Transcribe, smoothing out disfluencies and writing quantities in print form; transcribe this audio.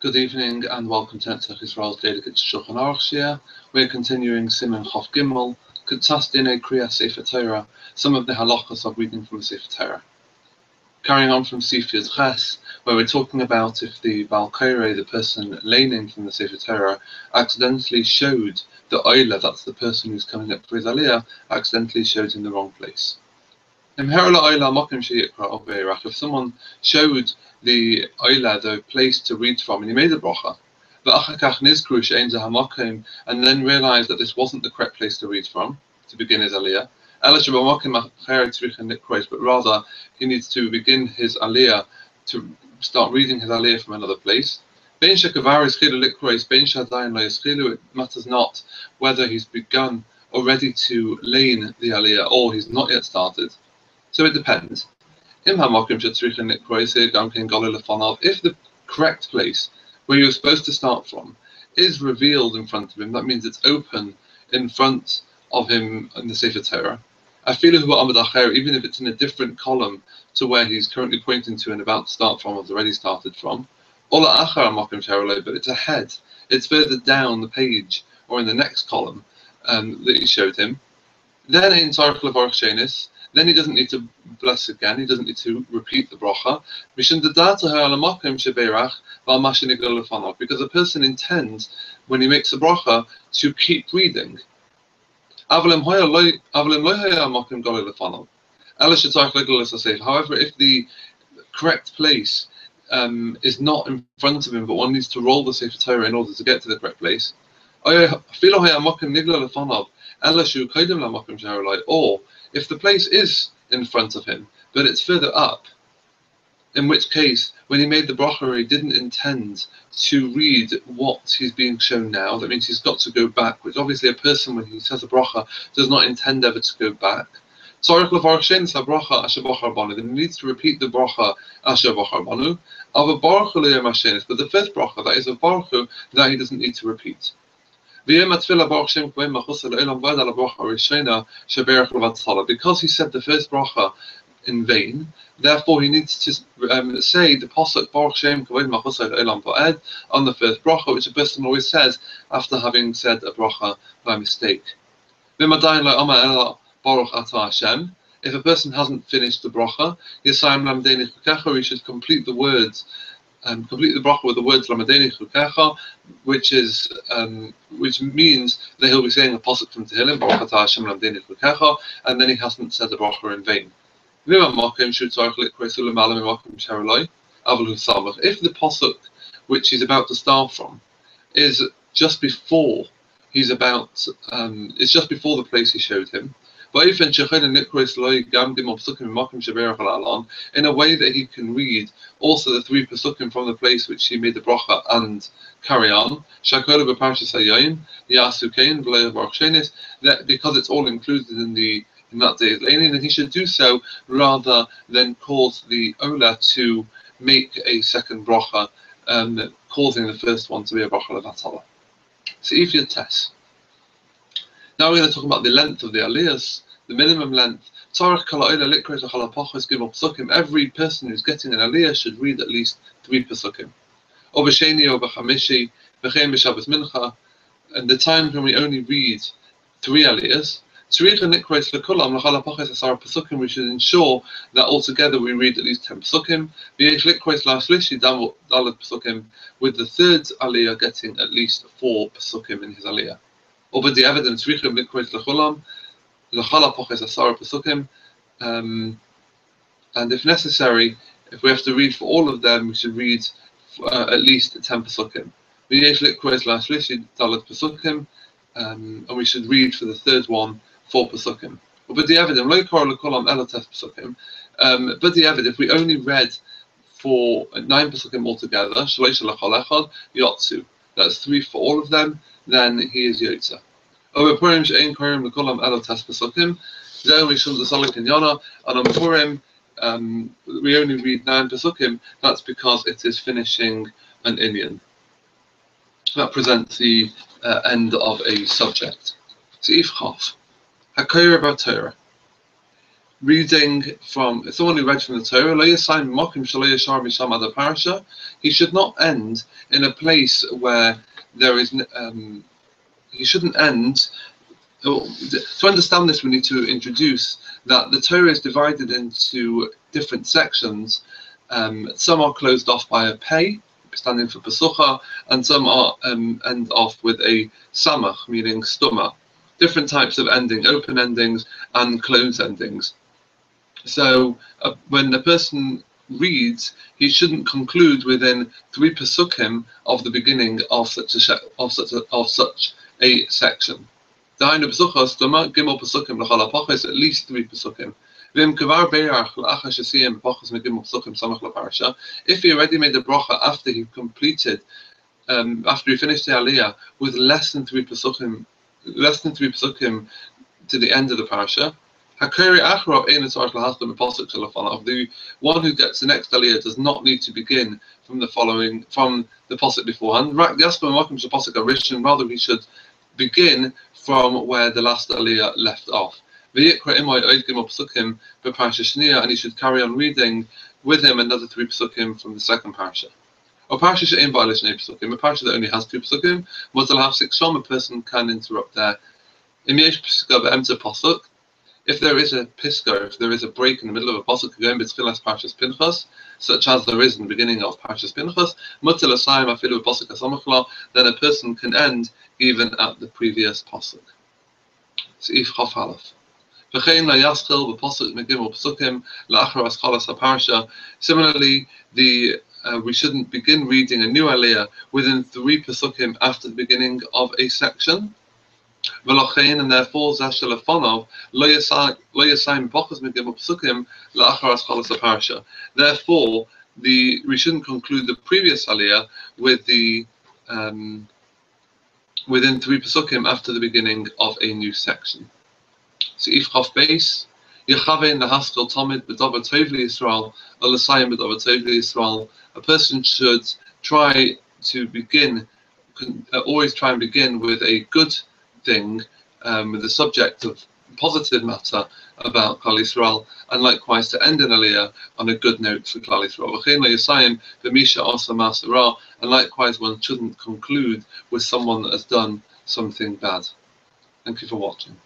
Good evening and welcome to Netzach Israel's daily Shulchan Aruch Shia. We're continuing Siman Chof Gimel, Kutzas Dinei Kriya Sefer Torah, some of the halachas of reading from the Sefer Torah. Carrying on from Sif Yud Ches, where we're talking about if the Baal Koreh, the person leaning from the Sefer Torah, accidentally showed the Oila, that's the person who's coming up for his Aliyah, accidentally showed in the wrong place. If someone showed the Oila, the place to read from, and he made a bracha, and then realized that this wasn't the correct place to read from to begin his Aliyah, but rather he needs to begin his Aliyah to start reading his Aliyah from another place. It matters not whether he's begun already to lane the Aliyah or he's not yet started. So it depends. If the correct place where you're supposed to start from is revealed in front of him, that means it's open in front of him in the Sefer Torah, even if it's in a different column to where he's currently pointing to and about to start from, or has already started from, but it's ahead, it's further down the page or in the next column that you showed him, then he doesn't need to bless again, he doesn't need to repeat the bracha, because a person intends, when he makes a bracha, to keep reading. However, if the correct place is not in front of him, but one needs to roll the Sefer Torah in order to get to the correct place, or if the place is in front of him, but it's further up, in which case, when he made the bracha, he didn't intend to read what he's being shown now. That means he's got to go back, which obviously a person, when he says a bracha, does not intend ever to go back. Then he needs to repeat the bracha asher bachar banu, but the first bracha, that is a baruch, that he doesn't need to repeat. Because he said the first bracha in vain, therefore he needs to say the pasuk Baruch Shem Kavod Machusay Elam Va'ed on the first bracha, which a person always says after having said a bracha by mistake. If a person hasn't finished the bracha, he should complete the words. Complete the bracha with the words Lamadeni Chukecha, which means that he'll be saying a pasuk from Tehillim, Baruch Atah Hashem Lamadeni Chukecha, and then he hasn't said the bracha in vain. If the pasuk which he's about to start from is just before he's about, it's just before the place he showed him, in a way that he can read also the three pasukim from the place which he made the bracha and carry on, that because it's all included in that day's laning, then he should do so rather than cause the Ola to make a second bracha, causing the first one to be a bracha levatala. So if you test. Now we're going to talk about the length of the aliyahs, the minimum length. Every person who's getting an aliyah should read at least 3 pasukim. And the times when we only read 3 aliyahs, we should ensure that altogether we read at least 10 pasukim, with the third aliyah getting at least 4 pasukim in his aliyah. Over the evidence, and if necessary, if we have to read for all of them, we should read at least 10 pasukim. And we should read for the third one 4 pasukim. But the evidence, if we only read for 9 pasukim altogether, that's 3 for all of them, then he is Yotza. And on Purim, we only read 9 pasukim, that's because it is finishing an inyan. That presents the end of a subject. Seif Chaf. HaKoreh Torah. reading from someone who read from the Torah, he should not end in a place where there is. He shouldn't end. To understand this, we need to introduce that the Torah is divided into different sections. Some are closed off by a pei, standing for Pesucha, and some are end off with a samach, meaning stuma. Different types of ending, open endings and closed endings. So when a person reads, he shouldn't conclude within 3 pesukim of the beginning of such a section. At least 3 pesukim. If he already made the bracha after he completed, after he finished the aliyah with less than 3 pesukim to the end of the parasha, the one who gets the next aliyah does not need to begin from the pasuk beforehand. Rather, he should begin from where the last aliyah left off. And he should carry on reading with him another 3 pesukim from the second parasha. A parasha that only has 2 pesukim, a person can interrupt there. If there is a piska, if there is a break in the middle of a pasuk, such as there is in the beginning of Parashas Pinchas, then a person can end even at the previous pasuk. Similarly, we shouldn't begin reading a new aliyah within 3 pesukim after the beginning of a section. And therefore, therefore, we shouldn't conclude the previous aliyah with the within 3 pesukim after the beginning of a new section. So if Chaf Beis, a person should try to begin, always try and begin with a good thing, with the subject of positive matter about Klal Yisrael, and likewise to end an aliyah on a good note for Klal Yisrael. And likewise, one shouldn't conclude with someone that has done something bad. Thank you for watching.